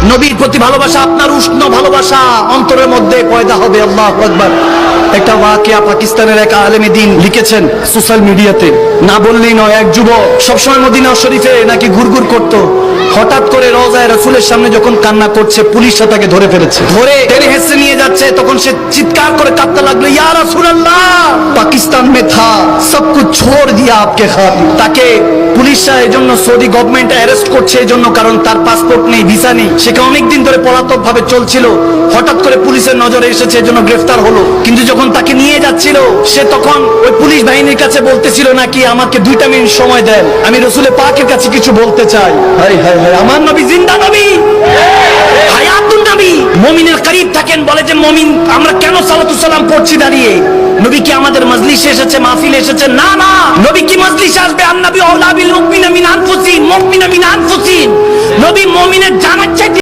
নবীর প্রতি ভালোবাসা, আপনার উষ্ণ ভালোবাসা অন্তরের মধ্যে পয়দা হবে। আল্লাহু আকবার। একটা ওয়াকিয়া পাকিস্তানের এক আলেমে দ্বীন লিখেছেন সোশ্যাল মিডিয়াতে, না বললেই নয়। এক যুবক সবসময় মদিনা শরীফে নাকি ঘুরঘুর করত, হঠাৎ করে রওজায়ে রাসূলের সামনে যখন কান্না করছে, পুলিশ তাকে ধরে ফেলেছে। ধরে টেনে হেসে নিয়ে যাচ্ছে, তখন সে চিৎকার করে কাঁদতে লাগলো, ইয়া রাসূলুল্লাহ, পাকিস্তান মে থা, সব কুছ ছোড় দিয়া আপকে খাতির। তাকে পুলিশরা এজন্য, সৌদি গভর্নমেন্ট অ্যারেস্ট করছে এজন্য, কারণ তার পাসপোর্ট নেই, ভিসা নেই। সে অনেকদিন ধরে পলাতক ভাবে চলছিল, হঠাৎ করে পুলিশের নজরে এসেছে, এজন্য গ্রেফতার হলো। কিন্তু যখন তাকে নিয়ে যাচ্ছিল, সে তখন ওই পুলিশ বাহিনীর কাছে বলতেছিল নাকি, আমাকে 2টা মিনিট সময় দেন, আমি রাসূলের পাকের কাছে কিছু বলতে চাই। হায় হায় হায়, আমার নবী জিন্দা নবী, হায়াতুন নবী। মুমিনের করিব থাকেন, বলে যে মুমিন আমরা কেন সালাতু সালাম পড়ছি দাঁড়িয়ে? নবী কি আমাদের মজলিসে এসেছে, মাহফিলে এসেছে? না না, নবী কি মজলিসে আসবে? আন নবী আউলা বিল মুমিনিনা মিন আনফুসিহিম, মুমিনা মিন আনফুসিহিম। নবী মুমিনের জানার চাইতে